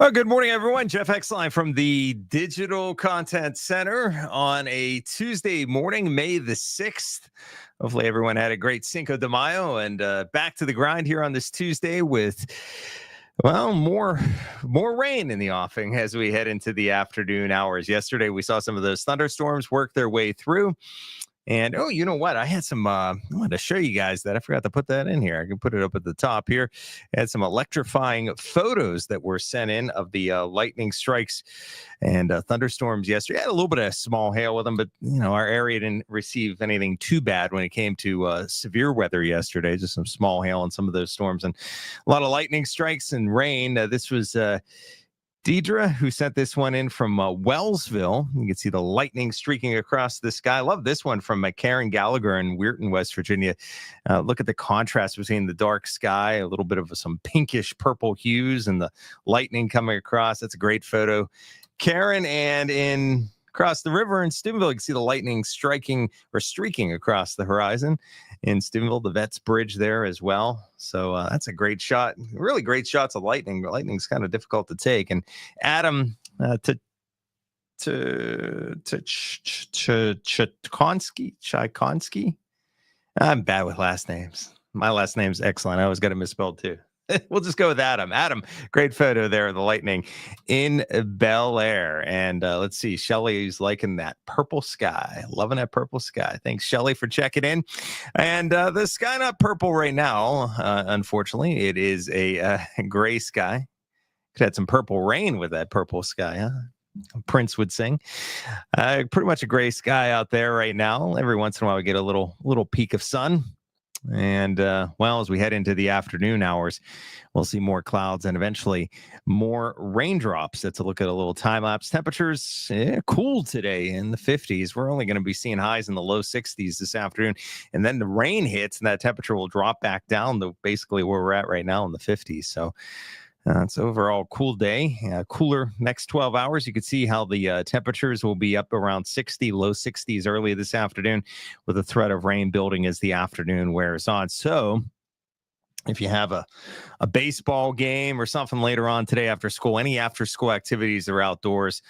Well, good morning, everyone. Jeff Exline from the Digital Content Center on a Tuesday morning, May the 6th. Hopefully, everyone had a great Cinco de Mayo and back to the grind here on this Tuesday with, well, more rain in the offing as we head into the afternoon hours. Yesterday, we saw some of those thunderstorms work their way through. And oh, you know what? I had some. I wanted to show you guys that. I forgot to put that in here. I can put it up at the top here. I had some electrifying photos that were sent in of the lightning strikes and thunderstorms yesterday. I had a little bit of small hail with them, but our area didn't receive anything too bad when it came to severe weather yesterday. Just some small hail and some of those storms and a lot of lightning strikes and rain. This was. Deidre, who sent this one in from Wellsville. You can see the lightning streaking across the sky. I love this one from Karen Gallagher in Weirton, West Virginia. Look at the contrast between the dark sky, a little bit of some pinkish purple hues, and the lightning coming across. That's a great photo. Karen, and across the river in Steubenville, you can see the lightning striking or streaking across the horizon. In Steubenville, the Vets Bridge there as well. So that's a great shot. Really great shots of lightning, but lightning's kind of difficult to take. And Adam Tchaikovsky. I'm bad with last names. My last name's excellent. I always got it misspelled too. We'll just go with Adam. Adam, great photo there of the lightning in Bel Air. And let's see, Shelly's liking that purple sky. Loving that purple sky. Thanks, Shelly, for checking in. And the sky not purple right now, unfortunately. It is a gray sky. Could have had some purple rain with that purple sky, huh? Prince would sing. Pretty much a gray sky out there right now. Every once in a while, we get a little peak of sun. And, as we head into the afternoon hours, we'll see more clouds and eventually more raindrops. Let's look at a little time-lapse. Temperatures cool today in the 50s. We're only going to be seeing highs in the low 60s this afternoon. And then the rain hits and that temperature will drop back down to basically where we're at right now in the 50s. So it's overall cool day, cooler next 12 hours. You can see how the temperatures will be up around 60, low 60s early this afternoon with a threat of rain building as the afternoon wears on. So if you have a baseball game or something later on today after school, any after school activities that are outdoors,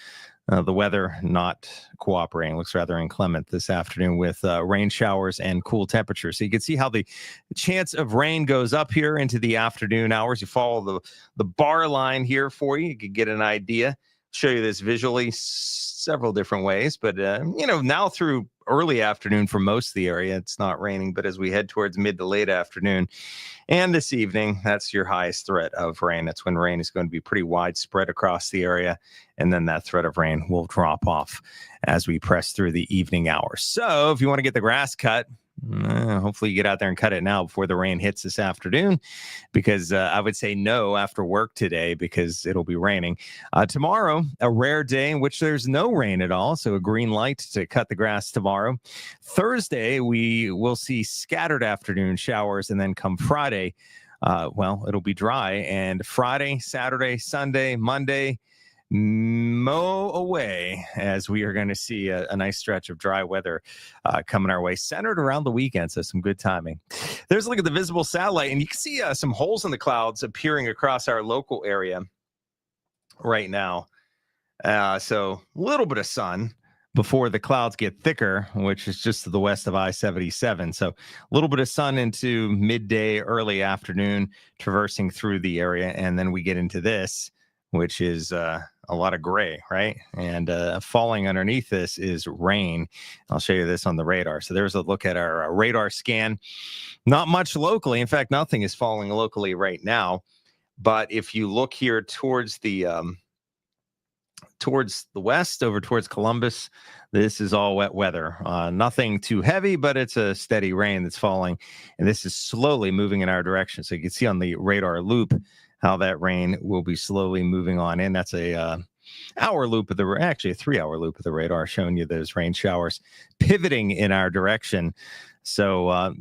the weather not cooperating. Looks rather inclement this afternoon with rain showers and cool temperatures. So you can see how the chance of rain goes up here into the afternoon hours. You follow the bar line here for you. You can get an idea. Show you this visually several different ways. But, now through early afternoon for most of the area, it's not raining. But as we head towards mid to late afternoon and this evening, that's your highest threat of rain. That's when rain is going to be pretty widespread across the area. And then that threat of rain will drop off as we press through the evening hours. So if you want to get the grass cut, hopefully you get out there and cut it now before the rain hits this afternoon, because I would say no after work today because it'll be raining. Tomorrow, a rare day in which there's no rain at all, so a green light to cut the grass tomorrow. Thursday, we will see scattered afternoon showers, and then come Friday, it'll be dry. And Friday, Saturday, Sunday, Monday, mow away as we are going to see a nice stretch of dry weather coming our way, centered around the weekend. So some good timing. There's a look at the visible satellite, and you can see some holes in the clouds appearing across our local area right now. So a little bit of sun before the clouds get thicker, which is just to the west of I-77. So a little bit of sun into midday, early afternoon, traversing through the area. And then we get into this, which is a lot of gray, right? And falling underneath this is rain. I'll show you this on the radar. So there's a look at our radar scan. Not much locally. In fact, nothing is falling locally right now. But if you look here towards the west, over towards Columbus, this is all wet weather. Nothing too heavy, but it's a steady rain that's falling. And this is slowly moving in our direction. So you can see on the radar loop how that rain will be slowly moving on in. That's a hour loop of actually a 3-hour loop of the radar showing you those rain showers pivoting in our direction. So,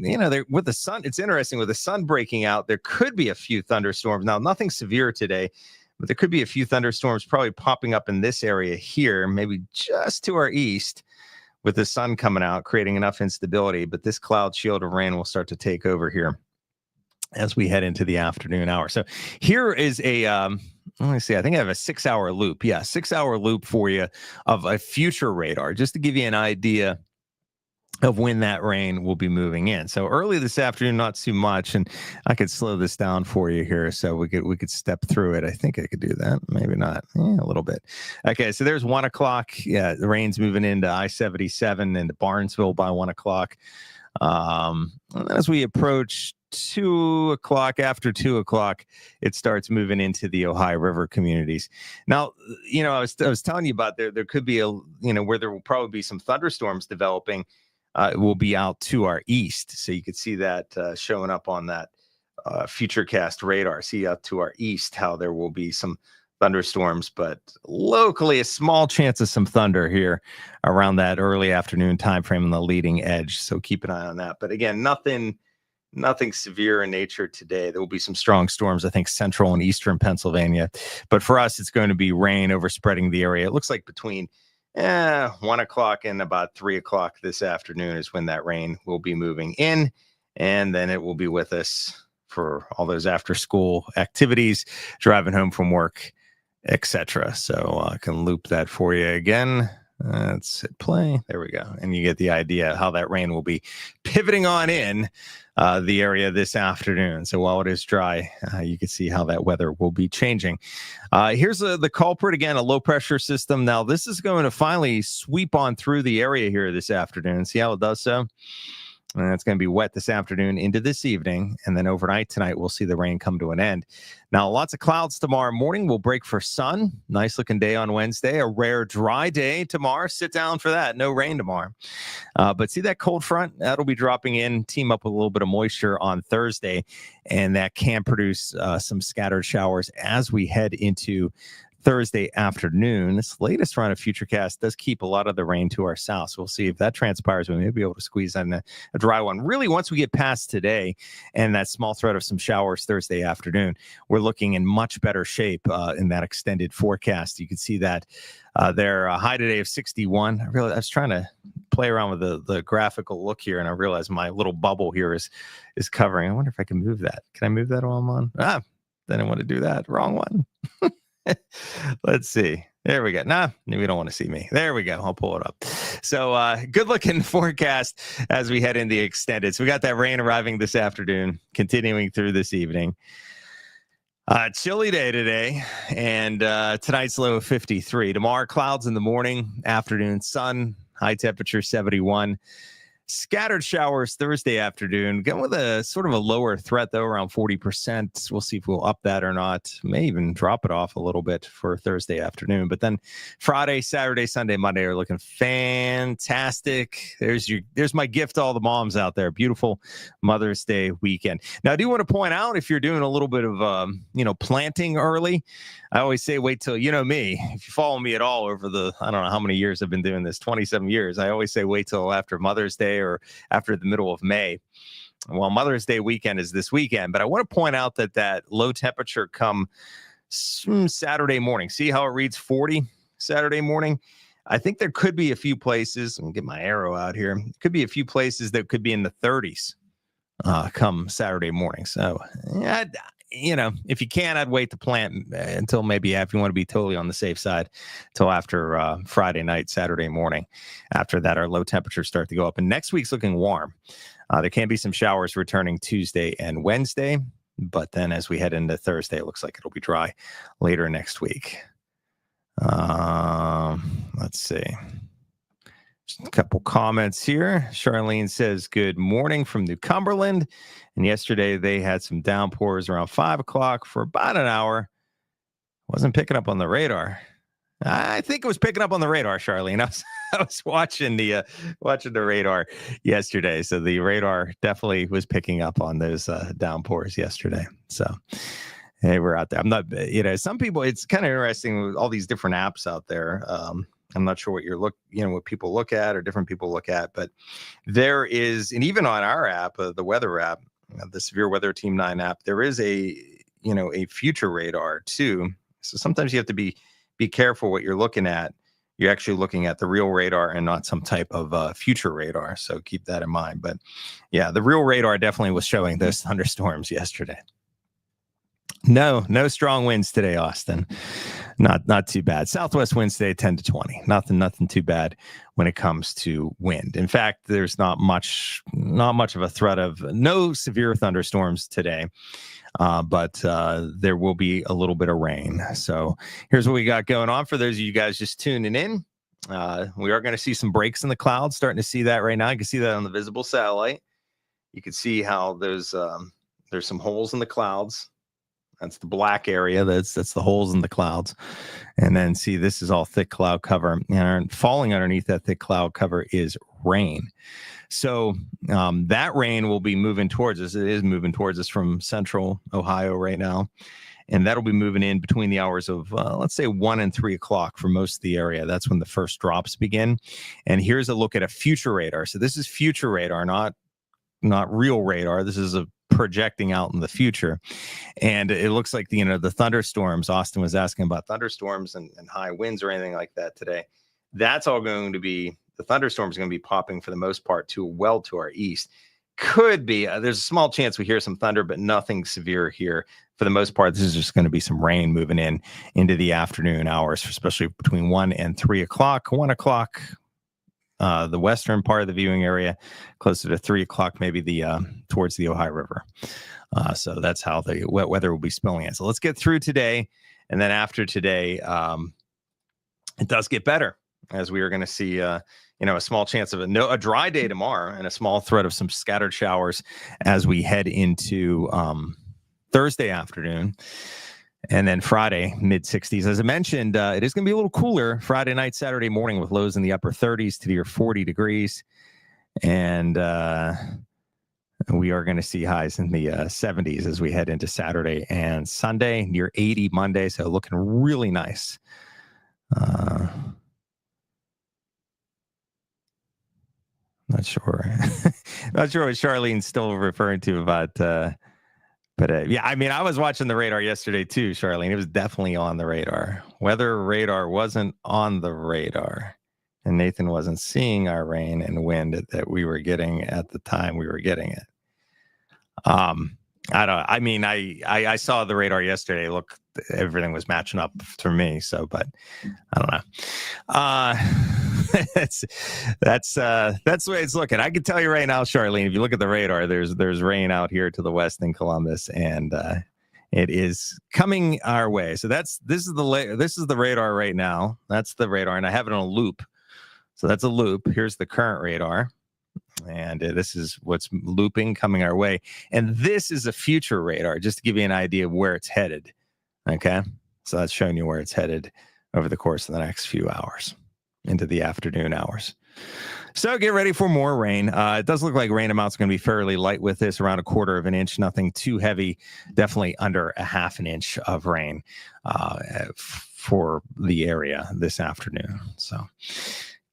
with the sun, it's interesting with the sun breaking out, there could be a few thunderstorms. Now, nothing severe today, but there could be a few thunderstorms probably popping up in this area here, maybe just to our east, with the sun coming out, creating enough instability. But this cloud shield of rain will start to take over here as we head into the afternoon hour. So here is a let me see, I think I have a 6-hour loop. Yeah, 6-hour loop for you of a future radar, just to give you an idea of when that rain will be moving in. So early this afternoon, not too much, and I could slow this down for you here, so we could step through it. I think I could do that. Maybe not. A little bit. Okay, so there's 1 o'clock. Yeah, the rain's moving into I-77 into Barnesville by 1 o'clock. And as we approach 2 o'clock, after 2 o'clock, it starts moving into the Ohio River communities. Now, I was telling you about there could be where there will probably be some thunderstorms developing. It will be out to our east. So you could see that showing up on that Futurecast radar. See out to our east how there will be some thunderstorms, but locally a small chance of some thunder here around that early afternoon time frame on the leading edge. So keep an eye on that. But again, nothing severe in nature today. There will be some strong storms, I think, central and eastern Pennsylvania. But for us, it's going to be rain overspreading the area. It looks like between 1 o'clock and about 3 o'clock this afternoon is when that rain will be moving in. And then it will be with us for all those after school activities, driving home from work, etc. So I can loop that for you again. Let's hit play. There we go. And you get the idea how that rain will be pivoting on in the area this afternoon. So while it is dry, you can see how that weather will be changing. Here's the culprit again, a low pressure system. Now this is going to finally sweep on through the area here this afternoon. See how it does so? And it's going to be wet this afternoon into this evening. And then overnight tonight, we'll see the rain come to an end. Now, lots of clouds tomorrow morning. We'll break for sun. Nice looking day on Wednesday. A rare dry day tomorrow. Sit down for that. No rain tomorrow. But see that cold front? That'll be dropping in, team up with a little bit of moisture on Thursday. And that can produce some scattered showers as we head into Thursday afternoon. This latest run of Futurecast does keep a lot of the rain to our south. So we'll see if that transpires. We may be able to squeeze in a dry one. Really, once we get past today and that small threat of some showers Thursday afternoon, we're looking in much better shape in that extended forecast. You can see that their high today of 61. I was trying to play around with the graphical look here, and I realized my little bubble here is covering. I wonder if I can move that. Can I move that while I'm on? Then I want to do that. Wrong one. Let's see. There we go. Nah, we don't want to see me. There we go. I'll pull it up. So good looking forecast as we head in the extended. So we got that rain arriving this afternoon, continuing through this evening. Chilly day today, and tonight's low of 53. Tomorrow, clouds in the morning, afternoon, sun, high temperature 71. Scattered showers Thursday afternoon, going with a sort of a lower threat, though, around 40%. We'll see if we'll up that or not. May even drop it off a little bit for Thursday afternoon. But then Friday, Saturday, Sunday, Monday are looking fantastic. There's my gift to all the moms out there. Beautiful Mother's Day weekend. Now, I do want to point out, if you're doing a little bit of, planting early, I always say wait till, me, if you follow me at all over I don't know how many years I've been doing this, 27 years, I always say wait till after Mother's Day or after the middle of May. Well, Mother's Day weekend is this weekend, but I want to point out that low temperature come Saturday morning. See how it reads 40 Saturday morning? I think there could be a few places, I'm gonna get my arrow out here, could be a few places that could be in the 30s come Saturday morning. So, if you can, I'd wait to plant until maybe if you want to be totally on the safe side, till after Friday night, Saturday morning. After that, our low temperatures start to go up. And next week's looking warm. There can be some showers returning Tuesday and Wednesday. But then as we head into Thursday, it looks like it'll be dry later next week. Let's see. Just a couple comments here. Charlene says, good morning from New Cumberland. And yesterday they had some downpours around 5 o'clock for about an hour. Wasn't picking up on the radar. I think it was picking up on the radar, Charlene. I was watching the radar yesterday. So the radar definitely was picking up on those downpours yesterday. So hey, we're out there. I'm not, some people, it's kind of interesting with all these different apps out there. I'm not sure what people look at or different people look at, but there is, and even on our app, the weather app, the Severe Weather Team 9 app, there is a future radar too. So sometimes you have to be careful what you're looking at. you're actually looking at the real radar and not some type of future radar. So keep that in mind. But yeah, the real radar definitely was showing those thunderstorms yesterday. No strong winds today, Austin. Not too bad. Southwest winds today, 10 to 20. Nothing too bad when it comes to wind. In fact, there's not much of a threat of no severe thunderstorms today. But there will be a little bit of rain. So here's what we got going on for those of you guys just tuning in. We are going to see some breaks in the clouds. Starting to see that right now. You can see that on the visible satellite. You can see how there's some holes in the clouds. That's the black area. That's the holes in the clouds. And then see, this is all thick cloud cover. And falling underneath that thick cloud cover is rain. So that rain will be moving towards us. It is moving towards us from central Ohio right now. And that'll be moving in between the hours of, let's say, 1 and 3 o'clock for most of the area. That's when the first drops begin. And here's a look at a future radar. So this is future radar, not real radar. This is a projecting out in the future. And it looks like the thunderstorms, Austin was asking about thunderstorms and high winds or anything like that today. That's all going to be, the thunderstorms are going to be popping for the most part to our east. Could be, there's a small chance we hear some thunder, but nothing severe here. For the most part, this is just going to be some rain moving into the afternoon hours, especially between 1 and 3 o'clock. 1 o'clock, the western part of the viewing area, closer to 3 o'clock, maybe towards the Ohio River. So that's how the wet weather will be spilling in. So let's get through today. And then after today, it does get better, as we are going to see, a small chance of a dry day tomorrow and a small threat of some scattered showers as we head into Thursday afternoon. And then Friday, mid 60s. As I mentioned, it is going to be a little cooler Friday night, Saturday morning, with lows in the upper 30s to near 40 degrees. And we are going to see highs in the 70s as we head into Saturday and Sunday, near 80 Monday. So looking really nice. Not sure what Charlene's still referring to about, yeah, I mean, I was watching the radar yesterday too, Charlene. It was definitely on the radar. Weather radar wasn't on the radar, and Nathan wasn't seeing our rain and wind that we were getting at the time we were getting it. I saw the radar yesterday. Look, everything was matching up for me. So, but I don't know. That's the way it's looking. I can tell you right now, Charlene, if you look at the radar, there's rain out here to the west in Columbus, and it is coming our way. So this is the radar right now. That's the radar, and I have it on a loop. So that's a loop. Here's the current radar. And this is what's looping coming our way. And this is a future radar, just to give you an idea of where it's headed. Okay. So that's showing you where it's headed over the course of the next few hours into the afternoon hours. So get ready for more rain. It does look like rain amounts are going to be fairly light with this, around 1/4 inch, nothing too heavy, definitely under 1/2 inch of rain for the area this afternoon. So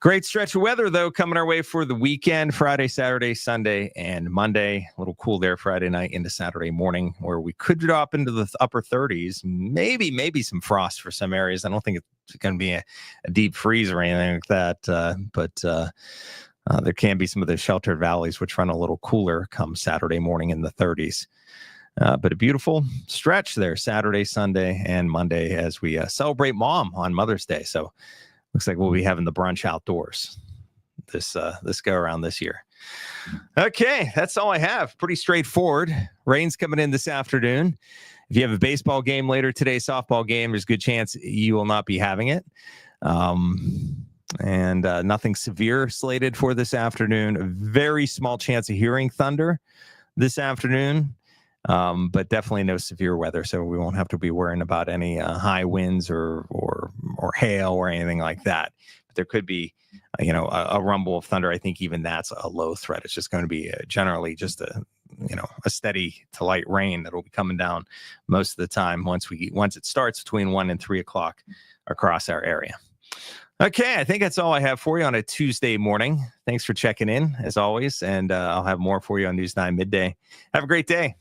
great stretch of weather, though, coming our way for the weekend, Friday, Saturday, Sunday, and Monday. A little cool there Friday night into Saturday morning, where we could drop into the upper 30s, maybe some frost for some areas. I don't think it's going to be a deep freeze or anything like that, but there can be some of the sheltered valleys, which run a little cooler come Saturday morning in the 30s. But a beautiful stretch there, Saturday, Sunday, and Monday, as we celebrate Mom on Mother's Day. So looks like we'll be having the brunch outdoors this go around this year. Okay, that's all I have. Pretty straightforward. Rain's coming in this afternoon. If you have a baseball game later today, softball game, there's a good chance you will not be having it. And nothing severe slated for this afternoon. A very small chance of hearing thunder this afternoon. But definitely no severe weather, so we won't have to be worrying about any high winds or hail or anything like that. But there could be, a rumble of thunder. I think even that's a low threat. It's just going to be generally just a steady to light rain that will be coming down most of the time once it starts between 1 and 3 o'clock across our area. Okay, I think that's all I have for you on a Tuesday morning. Thanks for checking in, as always, and I'll have more for you on News 9 midday. Have a great day.